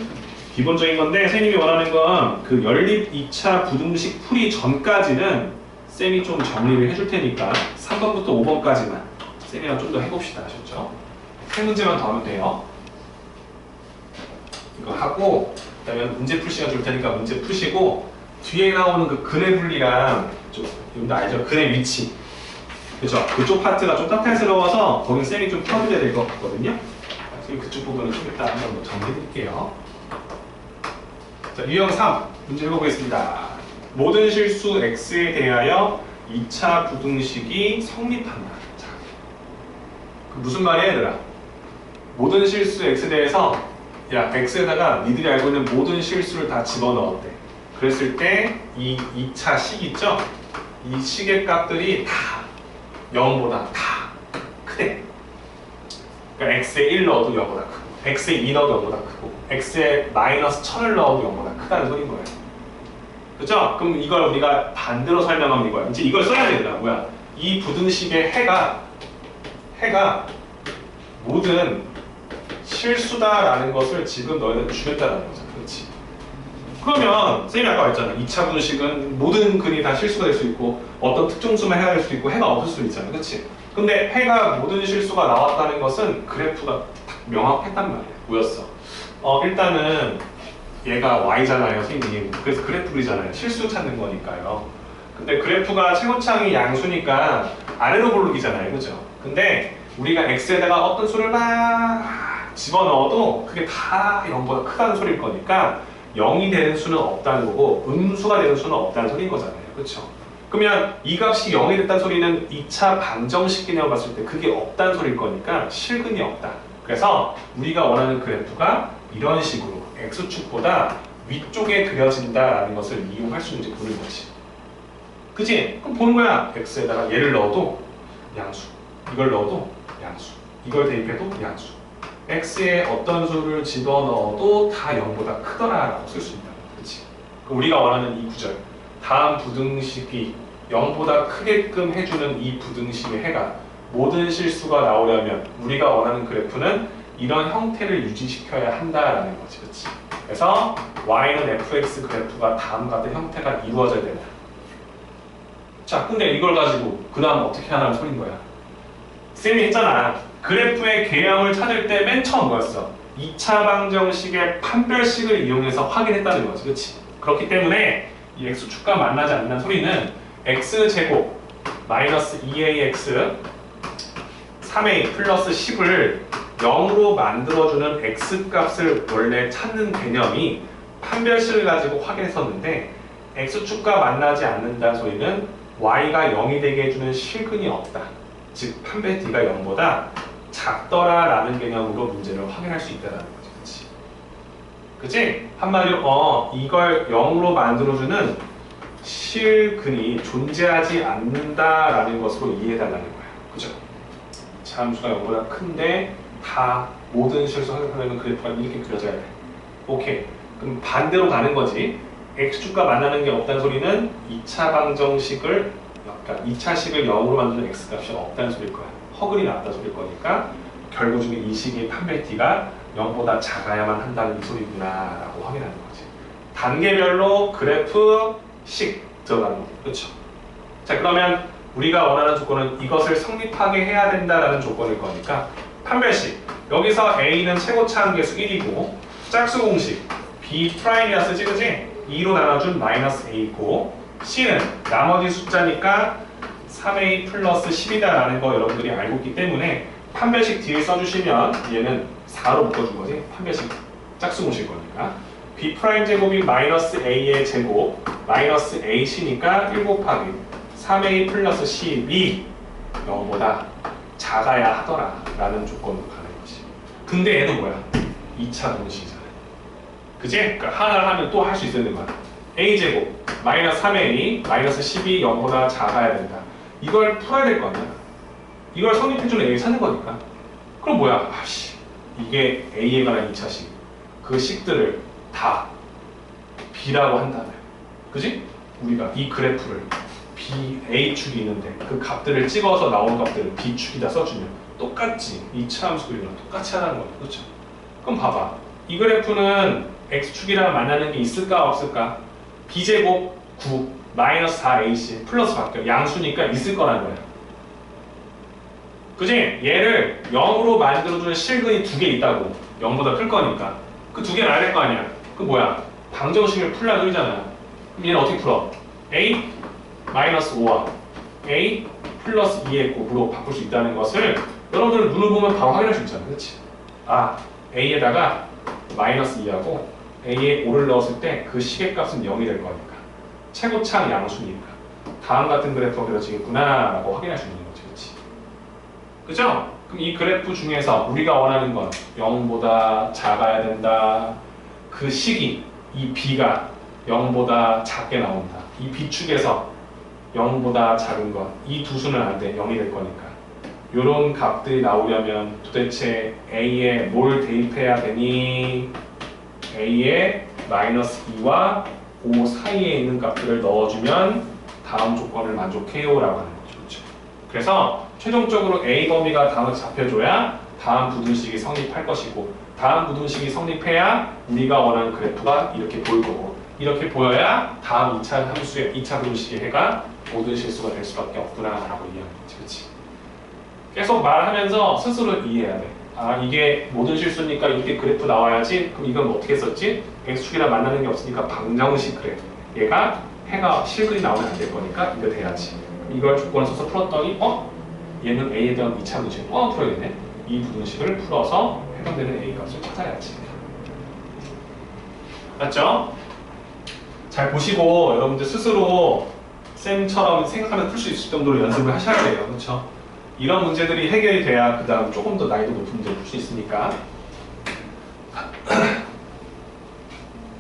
기본적인 건데 선생님이 원하는 건 그 연립 2차 부등식 풀이 전까지는 쌤이 좀 정리를 해줄 테니까 3번부터 5번까지만 쌤이랑 좀 더 해봅시다. 아셨죠? 세 문제만 더 하면 돼요. 이거 하고 그다음에 문제 풀 시간 줄 테니까 문제 푸시고 뒤에 나오는 그 근의 분리랑 좀 여러분들 알죠? 근의 위치. 그죠? 그쪽 파트가 좀 까탈스러워서 거기 쌤이 좀 풀어드려야 될 것 같거든요. 지금 그쪽 부분은 좀 이따 한번 정리해드릴게요. 자, 유형 3 문제 해보겠습니다. 모든 실수 x에 대하여 2차 부등식이 성립한다. 자, 그 무슨 말이야 얘들아? 모든 실수 x에 대해서 야, x에다가 니들이 알고 있는 모든 실수를 다 집어넣었대. 그랬을 때 이 2차 식 있죠? 이 식의 값들이 다 0보다 다 크대. 그러니까 x에 1 넣어도 0보다 크고 x에 2 넣어도 0보다 크고 x에 마이너스 1000을 넣어도 0보다 크다는 소리인 거예요. 그죠? 그럼 이걸 우리가 반대로 설명하면 이거야. 이제 이걸 써야 되더라. 뭐야? 이 부등식의 해가 모든 실수다라는 것을 지금 너희들 주겠다라는 거죠. 그렇지? 그러면 선생님이 아까 말했잖아. 2차 부등식은 모든 근이 다 실수가 될 수 있고 어떤 특정수만 해가 될 수 있고 해가 없을 수도 있잖아. 그렇지? 근데 해가 모든 실수가 나왔다는 것은 그래프가 딱 명확했단 말이야. 뭐였어? 일단은 얘가 y잖아요, 선생님. 그래서 그래프 그리잖아요. 실수 찾는 거니까요. 근데 그래프가 최고차항이 양수니까 아래로 고르기잖아요. 그죠? 근데 우리가 x에다가 어떤 수를 막 집어넣어도 그게 다 0보다 크다는 소리일 거니까 0이 되는 수는 없다는 거고 음수가 되는 수는 없다는 소리인 거잖아요. 그렇죠? 그러면 이 값이 0이 됐다는 소리는 2차 방정식 개념을 봤을 때 그게 없다는 소리일 거니까 실근이 없다. 그래서 우리가 원하는 그래프가 이런 식으로 x축보다 위쪽에 그려진다라는 것을 이용할 수 있는지 보는 거지. 그치? 그럼 보는 거야. x에다가 얘를 넣어도 양수, 이걸 넣어도 양수, 이걸 대입해도 양수. x에 어떤 수를 집어넣어도 다 0보다 크더라라고 쓸 수 있다. 그치? 그럼 우리가 원하는 이 구절, 다음 부등식이 0보다 크게끔 해주는 이 부등식의 해가 모든 실수가 나오려면 우리가 원하는 그래프는 이런 형태를 유지시켜야 한다라는 거지. 그치? 그래서 y는 fx 그래프가 다음과 같은 형태가 이루어져야 된다. 자, 근데 이걸 가지고 그 다음 어떻게 하라는 소린 거야? 쌤이 했잖아. 그래프의 개형을 찾을 때 맨 처음 뭐였어? 2차 방정식의 판별식을 이용해서 확인했다는 거지. 그렇지? 그렇기 때문에 이 x축과 만나지 않는다는 소리는 x제곱 마이너스 2ax 3a 플러스 10을 0으로 만들어주는 x값을 원래 찾는 개념이 판별식을 가지고 확인했었는데 x축과 만나지 않는다는 소리는 y가 0이 되게 해주는 실근이 없다. 즉 판별 d가 0보다 작더라 라는 개념으로 문제를 확인할 수 있다는 거지. 그치? 그치? 한마디로 이걸 0으로 만들어주는 실근이 존재하지 않는다라는 것으로 이해해달라는 거야. 그죠? 함수가 0보다 큰데 다 모든 실수 확인하려면 그래프가 이렇게 그려져야 돼. 오케이. 그럼 반대로 가는 거지. x축과 만나는 게 없다는 소리는 2차 방정식을 그러니까 2차식을 0으로 만드는 x값이 없다는 소리일 거야. 허글이 나왔다는 소리일 거니까 결국에 이 식의 판별 t가 0보다 작아야만 한다는 이 소리구나 라고 확인하는 거지. 단계별로 그래프 식 들어가는 거. 그렇죠? 자, 그러면 우리가 원하는 조건은 이것을 성립하게 해야 된다라는 조건일 거니까 판별식. 여기서 a는 최고차 한계수 1이고 짝수 공식 b'이라 쓰지, 그지? 2로 나눠준 마이너스 a고 c는 나머지 숫자니까 3a 플러스 10이다라는 거 여러분들이 알고 있기 때문에 판별식 뒤에 써주시면 얘는 4로 묶어준 거지. 판별식 짝수 공식 거니까 b' 제곱이 마이너스 a의 제곱 마이너스 ac니까 1 곱하기 3a 플러스 10이 0보다 작아야 하더라 라는 조건으로 가는 거지. 근데 얘도 뭐야? 2차 공식이잖아. 그치? 그러니까 하나를 하면 또 할 수 있어야 되는 거야. a제곱 마이너스 3a 마이너스 10이 0보다 작아야 된다. 이걸 풀어야 될 거 아니야. 이걸 성립해주는 a를 찾는 거니까. 그럼 뭐야? 아씨, 이게 a에 관한 2차식. 그 식들을 다 b라고 한다면, 그지? 우리가 이 그래프를 b, a축이 있는데 그 값들을 찍어서 나온 값들을 b축이다 써주면 똑같지. 2차 함수들이랑 똑같이 하라는 거야. 그렇죠? 그럼 봐봐. 이 그래프는 x축이랑 만나는 게 있을까 없을까? b제곱 9 마이너스 4ac 플러스 바뀌어. 양수니까 있을 거라는 거야. 그지? 얘를 0으로 만들어주는 실근이 두 개 있다고. 0보다 클 거니까. 그 두 개는 알아야 될 거 아니야. 그 뭐야? 방정식을 풀라 그러잖아. 그럼 얘는 어떻게 풀어? a 마이너스 5와 a 플러스 2의 곱으로 바꿀 수 있다는 것을 여러분들 눈을 보면 바로 확인할 수 있잖아. 그렇지? 아, a에다가 마이너스 2하고 a에 5를 넣었을 때 그 식의 값은 0이 될 거니까. 최고차는 양수니까. 다음 같은 그래프가 그려지겠구나 라고 확인할 수 있는 거지. 그렇지? 그죠? 그럼 이 그래프 중에서 우리가 원하는 건 0보다 작아야 된다. 그 식이 이 b가 0보다 작게 나온다. 이 b축에서 0보다 작은 것, 이 두 수는 안 돼. 0이 될 거니까. 이런 값들이 나오려면 도대체 a에 뭘 대입해야 되니? a에 마이너스 2와 5 사이에 있는 값들을 넣어주면 다음 조건을 만족해요 라고 하는 거죠. 그렇죠? 그래서 최종적으로 a 범위가 다음에 잡혀줘야 다음 부등식이 성립할 것이고 다음 부등식이 성립해야 우리가 원하는 그래프가 이렇게 보일 거고 이렇게 보여야 다음 2차 함수의 2차 부등식의 해가 모든 실수가 될 수밖에 없구나 라고 이해하는 거지. 그치? 계속 말하면서 스스로 이해해야 돼. 아, 이게 모든 실수니까 이렇게 그래프 나와야지. 그럼 이건 어떻게 썼지? x축이랑 만나는 게 없으니까 방정식 그래. 얘가 해가 실근이 나오면 안 될 거니까 이거 돼야지. 이걸 조건을 써서 풀었더니 얘는 a에 대한 2차 부등식 풀어야겠네. 이 부등식을 풀어서 해당되는 a 값을 찾아야지. 맞죠? 잘 보시고 여러분들 스스로 쌤처럼 생각하면 풀 수 있을 정도로 연습을 하셔야 돼요. 그렇죠? 이런 문제들이 해결이 돼야 그 다음 조금 더 난이도 높은 문제를 풀 수 있으니까.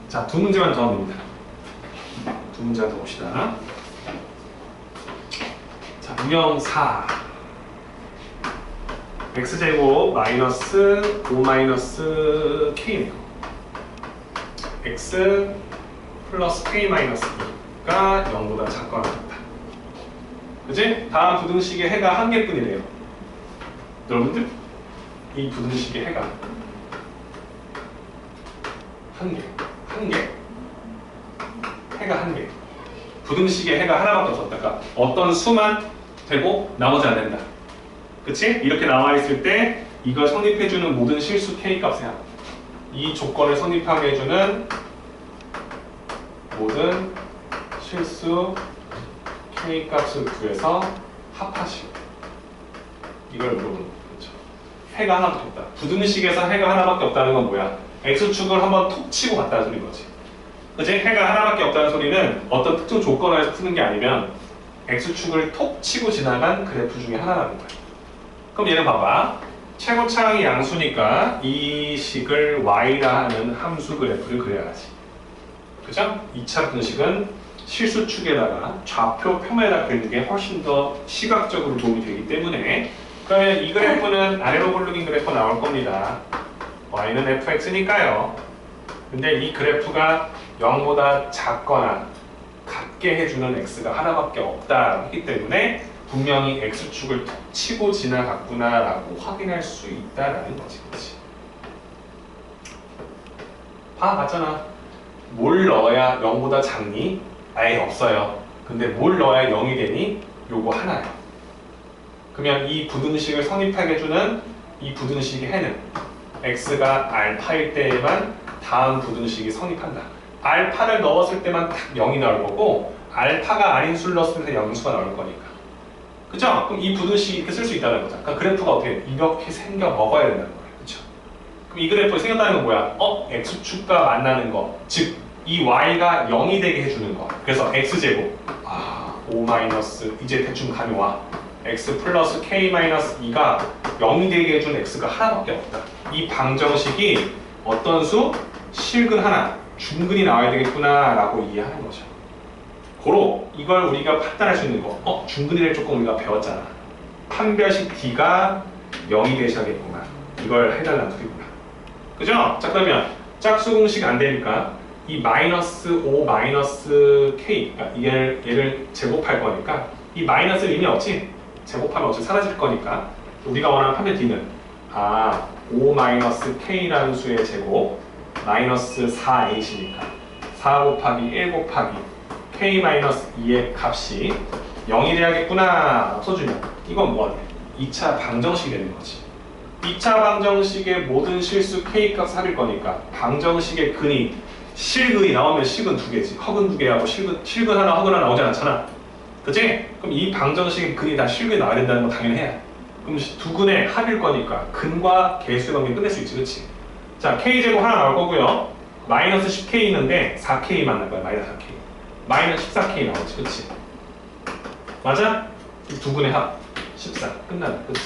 자, 두 문제만 더 합니다. 두 문제만 더 봅시다. 자, 유형 4 x제곱 마이너스 5 마이너스 k네요. x 플러스 k 마이너스 2가 0보다 작거나 같다. 그치? 다음 부등식의 해가 한 개뿐이래요. 여러분들 이 부등식의 해가 한 개. 해가 한 개. 부등식에 해가 하나밖에 없었다. 그러니까 어떤 수만 되고 나머지 안 된다. 그치? 이렇게 나와 있을 때 이걸 성립해주는 모든 실수 k 값이야. 이 조건을 성립하게 해주는 모든 실수 k 값을 구해서 합하시오. 이걸 물어보는 거죠. 그렇죠? 해가 하나밖에 없다. 부등식에서 해가 하나밖에 없다는 건 뭐야? x축을 한번 톡 치고 갔다는 소린 거지. 그치? 해가 하나밖에 없다는 소리는 어떤 특정 조건에서 푸는 게 아니면 x축을 톡 치고 지나간 그래프 중에 하나라는 거야. 그럼 얘는 봐봐. 최고차항이 양수니까 이 식을 y라 하는 함수 그래프를 그려야지. 그죠? 2차 분식은 실수축에다가 좌표 표면에다 그리는 게 훨씬 더 시각적으로 도움이 되기 때문에 그러면 이 그래프는 아래로 굴르긴 그래프 나올 겁니다. y는 fx니까요. 근데 이 그래프가 0보다 작거나 같게 해주는 x가 하나밖에 없다 했기 때문에 분명히 x축을 톡 치고 지나갔구나 라고 확인할 수 있다라는 거지. 그치? 봤잖아. 뭘 넣어야 0보다 작니? 아예 없어요. 근데 뭘 넣어야 0이 되니? 요거 하나예요. 그러면 이 부등식을 성립하게 해주는 이 부등식의 해는 x가 알파일 때에만 다음 부등식이 성립한다. 알파를 넣었을 때만 딱 0이 나올 거고 알파가 아닌 수를 넣었을 때 영수가 나올 거니까. 그죠? 그럼 이 부등식이 이렇게 쓸 수 있다는 거죠. 그러니까 그래프가 어떻게 이렇게 생겨 먹어야 된다는 거예요. 그죠? 그럼 이 그래프가 생겼다는 건 뭐야? x축과 만나는 거. 즉, 이 y가 0이 되게 해주는 거. 그래서 x제곱 5 마이너스 이제 대충 감이 와. x 플러스 k 마이너스 2가 0이 되게 해준 x가 하나밖에 없다. 이 방정식이 어떤 수? 실근 하나, 중근이 나와야 되겠구나 라고 이해하는 거죠. 고로 이걸 우리가 판단할 수 있는 거. 중근이를 조금 우리가 배웠잖아. 판별식 d가 0이 되셔야겠구나. 이걸 해달라는 소리구나. 그죠? 자, 그러면 짝수 공식 안 되니까 이 마이너스 5 마이너스 k, 그러니까 얘를 제곱할 거니까 이 마이너스 의미 없지? 제곱하면 어차피 사라질 거니까 우리가 원하는 판별 d는 5 마이너스 k라는 수의 제곱 마이너스 4a시니까 4 곱하기 1 곱하기 k 마이너스 2의 값이 0이 돼야겠구나 써주면 이건 뭐가 돼? 2차 방정식이 되는 거지. 2차 방정식의 모든 실수 k 값 삽일 거니까 방정식의 근이 실근이 나오면 식은 두 개지. 허근 두 개하고 실근 하나 허근 하나 나오지 않잖아. 그치? 그럼 이 방정식의 근이 다 실근이 나와야 된다는 거 당연히 해야 돼. 그럼 두 근의 합일 거니까 근과 개수의 관계 끝낼 수 있지. 그치? 자, k제곱 하나 나올 거고요. 마이너스 10k 있는데 4k 만날 거야. 마이너스 4k. 마이너스 14k 나오지. 그치? 맞아? 이 두 근의 합 14. 끝난다. 그치?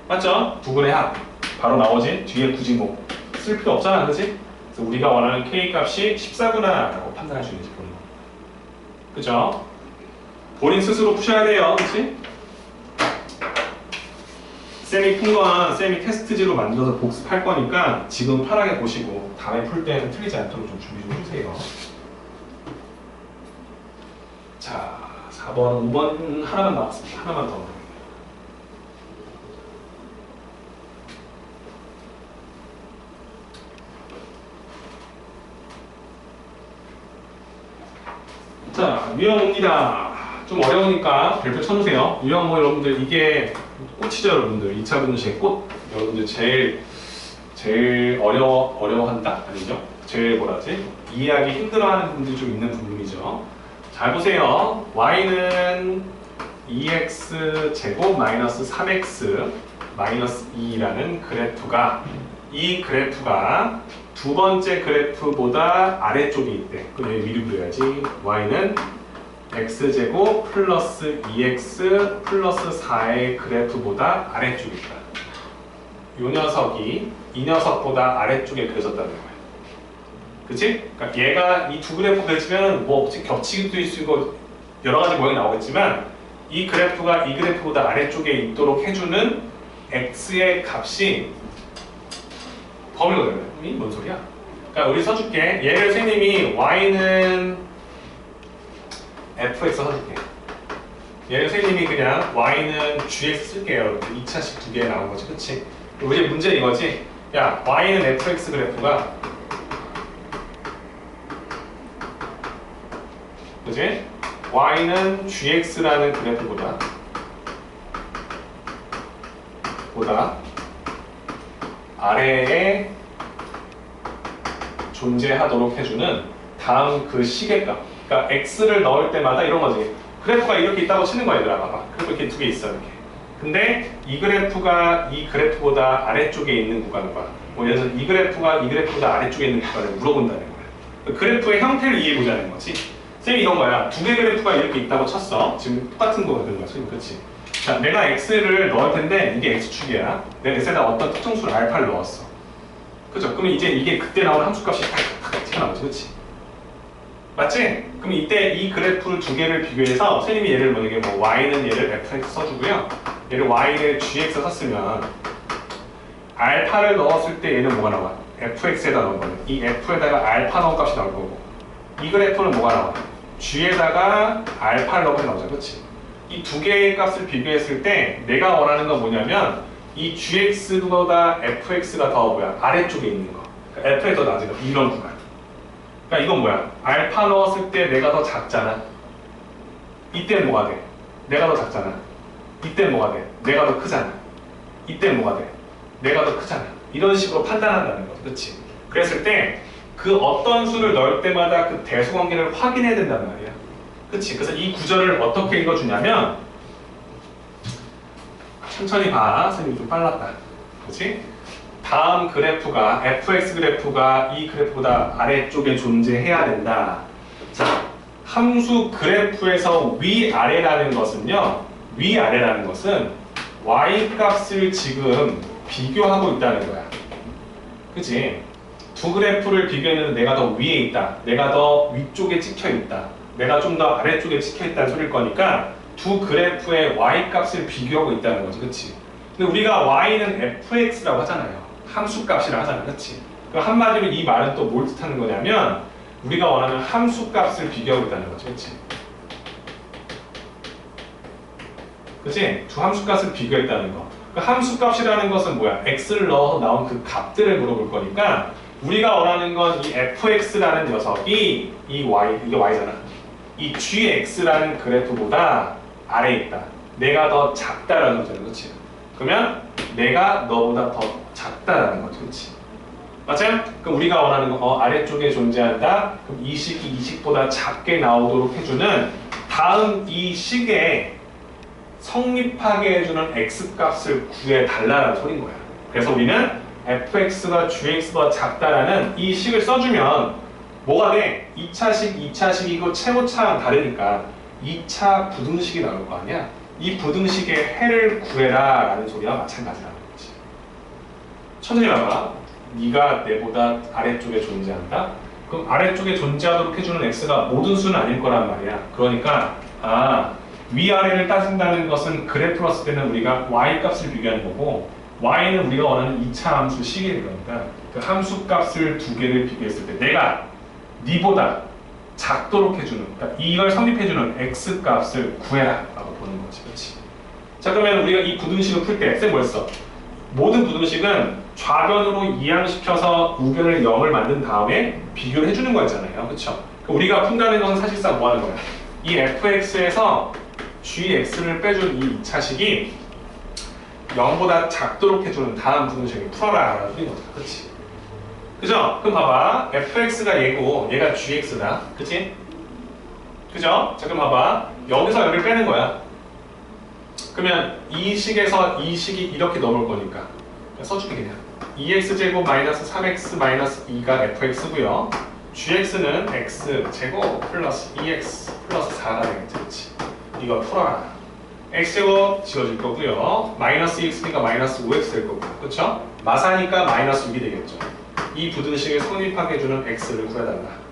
맞죠? 두 근의 합 바로 나오지? 뒤에 굳이 뭐 쓸 필요 없잖아. 그치? 그래서 우리가 원하는 k 값이 14구나 라고 판단할 수 있는지 보는 거. 그죠? 본인 스스로 푸셔야 돼요. 그치? 쌤이 푼 건 쌤이 테스트지로 만들어서 복습할 거니까 지금 편하게 보시고 다음에 풀 때는 틀리지 않도록 좀 준비 좀 해주세요. 자, 4번, 5번 하나만 남았습니다. 하나만 더. 자, 유형입니다. 좀 어려우니까 별표 쳐주세요. 유형 뭐 여러분들 이게 꽃이죠, 여러분들. 2차 분식 꽃. 여러분들 제일 어려워한다? 아니죠? 제일 뭐라지? 이해하기 힘들어하는 분들이 좀 있는 부분이죠. 잘 보세요. y는 2x 제곱 마이너스 3x 마이너스 2라는 그래프가 이 그래프가 두 번째 그래프보다 아래쪽에 있대. 그럼 여기 위로 그려야지. y는 x제곱 플러스 2x 플러스 4의 그래프보다 아래쪽에 있다. 이 녀석이 이 녀석보다 아래쪽에 그려졌다는 거야. 그치? 그러니까 얘가 이 두 그래프 그려지면 뭐 겹치기도 있고 여러 가지 모양이 나오겠지만 이 그래프가 이 그래프보다 아래쪽에 있도록 해주는 x의 값이 범위거든요. 이 뭔 소리야? 그러니까 우리 써줄게. 얘를 선생님이 y는 fx 써줄게. 얘를 선생님이 그냥 y는 gx 쓸게요. 2차식 두 개 나온 거지, 그치? 이제 문제 이거지? 야, y는 fx 그래프가 그지? y는 gx라는 그래프보다 아래에 존재하도록 해주는 다음 그 시계값. 그러니까 x를 넣을 때마다 이런 거지. 그래프가 이렇게 있다고 치는 거야, 얘들아. 봐봐. 그래프 이렇게 두 개 있어, 이렇게. 근데 이 그래프가 이 그래프보다 아래쪽에 있는 구간과 뭐 예를 들어서 이 그래프가 이 그래프보다 아래쪽에 있는 구간을 물어본다는 거야. 그래프의 형태를 이해해보자는 거지. 쌤이 이런 거야. 두 개 그래프가 이렇게 있다고 쳤어. 지금 똑같은 거거든, 거지. 그렇지? 자, 내가 x를 넣을 텐데 이게 x축이야. 내가 x에다 어떤 특정수를 알파를 넣었어. 그죠? 그러면 이제 이게 그때 나오는 함수값이 딱 튀어나오지, 그렇지? 맞지? 그럼 이때 이 그래프를 두 개를 비교해서 선생님이 얘를 만약에 뭐 y는 얘를 fx 써주고요. 얘를 y를 gx 썼으면 알파를 넣었을 때 얘는 뭐가 나와? fx에다 넣은 거는 이 f에다가 알파 넣은 값이 나올 거고 이 그래프는 뭐가 나와? g에다가 알파를 넣은 값이 나오잖아, 그렇지? 이 두 개의 값을 비교했을 때 내가 원하는 건 뭐냐면 이 gx보다 fx가 더 뭐야? 아래쪽에 있는 거. 그러니까 f에 더 낮은 거. 이런 구간. 그러니까 이건 뭐야? 알파 넣었을 때 내가 더 작잖아. 이때 뭐가 돼? 내가 더 작잖아. 이때 뭐가 돼? 내가 더 크잖아. 이때 뭐가 돼? 내가 더 크잖아. 이런 식으로 판단한다는 거지. 그렇지? 그랬을 때 그 어떤 수를 넣을 때마다 그 대수관계를 확인해야 된단 말이야. 그렇지? 그래서 이 구절을 어떻게 읽어주냐면 천천히 봐. 선생님이 좀 빨랐다. 그렇지? 다음 그래프가 fx 그래프가 이 그래프보다 아래쪽에 존재해야 된다. 자, 함수 그래프에서 위아래라는 것은요. 위아래라는 것은 y 값을 지금 비교하고 있다는 거야. 그치? 두 그래프를 비교했는데 내가 더 위에 있다. 내가 더 위쪽에 찍혀 있다. 내가 좀 더 아래쪽에 찍혀 있다는 소리일 거니까 두 그래프의 y 값을 비교하고 있다는 거지. 그치? 근데 우리가 y는 fx라고 하잖아요. 함수 값이라 하잖아. 그치? 한마디로 이 말은 또 뭘 뜻하는 거냐면 우리가 원하는 함수 값을 비교하고 있다는 거지. 그치? 그치? 두 함수 값을 비교했다는 거. 그 함수 값이라는 것은 뭐야? x를 넣어서 나온 그 값들을 물어볼 거니까 우리가 원하는 건 이 fx라는 녀석이 이 y, 이게 y잖아. 이 gx라는 그래프보다 아래에 있다. 내가 더 작다라는 거잖아. 그렇지? 그러면 내가 너보다 더 작다라는 거지. 그렇지? 맞죠? 그럼 우리가 원하는 거 아래쪽에 존재한다. 그럼 이 식이 이 식보다 작게 나오도록 해주는 다음 이 식에 성립하게 해주는 x값을 구해달라는 소린 거야. 그래서 우리는 fx가 gx보다 작다라는 이 식을 써주면 뭐가 돼? 2차식, 2차식이고 최고차랑 다르니까 2차 부등식이 나올 거 아니야? 이 부등식의 해를 구해라 라는 소리와 마찬가지라는 거지. 천천히 봐봐. 네가 내보다 아래쪽에 존재한다? 그럼 아래쪽에 존재하도록 해주는 x가 모든 수는 아닐 거란 말이야. 그러니까 위아래를 따진다는 것은 그래프로 때는 우리가 y 값을 비교하는 거고 y는 우리가 원하는 2차 함수 식일 거니까 그 함수 값을 두 개를 비교했을 때 내가 니보다 작도록 해주는, 그러니까 이걸 성립해주는 x 값을 구해라 라고 보는 거지. 그렇지? 자, 그러면 우리가 이 부등식을 풀 때 쌤 뭐였어? 모든 부등식은 좌변으로 이항시켜서 우변을 0을 만든 다음에 비교를 해주는 거였잖아요. 그렇죠? 우리가 푼다는 것은 사실상 뭐 하는 거야? 이 fx에서 gx를 빼준 이 2차식이 0보다 작도록 해주는 다음 부등식을 풀어라 라는 소리인 거죠. 그렇지? 그죠? 그럼 봐봐. fx가 얘고 얘가 gx다. 그치? 그죠? 자, 그럼 봐봐. 여기서 여기를 빼는 거야. 그러면 이 식에서 이 식이 이렇게 넘을 거니까 써줄게 그냥. 2x제곱 마이너스 3x 마이너스 2가 fx고요. gx는 x제곱 플러스 2x 플러스 4가 되겠지. 그치? 이거 풀어라. x제곱 지워줄 거고요. 마이너스 2x니까 마이너스 5x 될 거고요. 그쵸? 마사니까 마이너스 6이 되겠죠. 이 부등식을 성립하게 해주는 x를 구해달라.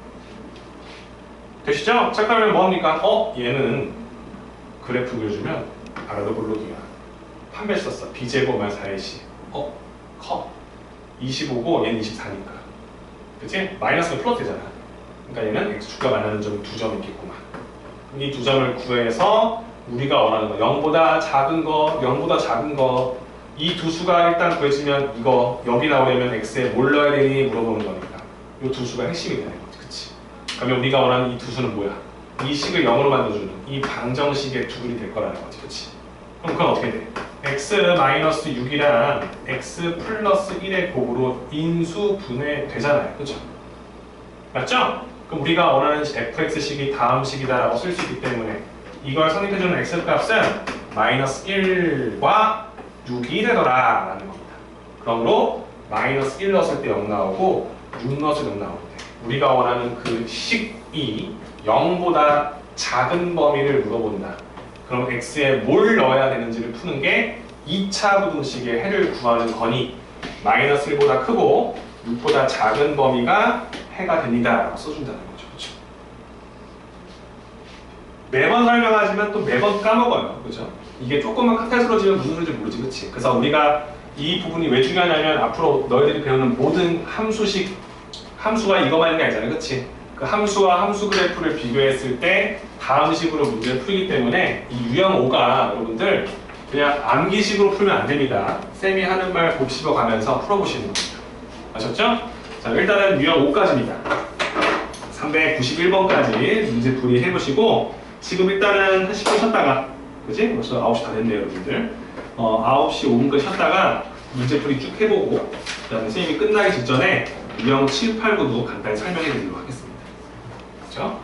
되시죠? 자, 그러면 뭐합니까? 얘는 그래프 그려주면 알아도 모르기야. 판별 썼어. b제곱 마이너스 4ac. 커. 25고 얘는 24니까. 그치? 마이너스가 플러스 되잖아. 그러니까 얘는 x축과 만나는 점이 2점 있겠구만. 이 2점을 구해서 우리가 원하는 거 0보다 작은 거, 0보다 작은 거 이 두 수가 일단 구해지면 이거 여기 나오려면 x에 뭘 넣어야 되니 물어보는 거니까 이 두 수가 핵심이 되는 거지. 그치? 그러면 우리가 원하는 이 두 수는 뭐야? 이 식을 0으로 만들어주는 이 방정식의 두글이 될 거라는 거지, 그렇지? 그럼 그건 어떻게 돼? x-6이랑 x 플러스 1의 곱으로 인수분해 되잖아요, 그렇죠? 맞죠? 그럼 우리가 원하는 fx식이 다음 식이다라고 쓸 수 있기 때문에 이걸 성립해주는 x값은 마이너스 1과 6이 되더라 라는 겁니다. 그러므로 마이너스 1 넣었을 때 0 나오고 6 넣었을 때 0 나올 때 우리가 원하는 그 식이 0보다 작은 범위를 물어본다. 그럼 x에 뭘 넣어야 되는지를 푸는 게 2차 부등식의 해를 구하는 거니 마이너스 1보다 크고 6보다 작은 범위가 해가 됩니다 라고 써준다는 거죠. 그렇죠? 매번 설명하지만 또 매번 까먹어요. 그렇죠? 이게 조금만 카탈스러지면 무슨 소리인지 모르지, 그렇지? 그래서 우리가 이 부분이 왜 중요하냐면 앞으로 너희들이 배우는 모든 함수가 이거만 있는 게 아니잖아요, 그렇지? 그 함수와 함수 그래프를 비교했을 때 다음 식으로 문제를 풀기 때문에 이 유형 5가 여러분들 그냥 암기식으로 풀면 안 됩니다. 쌤이 하는 말 곱씹어 가면서 풀어보시는 겁니다. 아셨죠? 자, 일단은 유형 5까지입니다. 391번까지 문제 풀이 해보시고 지금 일단은 한 10분 쉬었다가, 그지? 벌써 9시 다 됐네요, 여러분들. 9시 5분까지 쉬었다가 문제풀이 쭉 해보고 그 다음에 선생님이 끝나기 직전에 유형 7, 8, 9도 간단히 설명해 드리도록 하겠습니다. 그렇죠?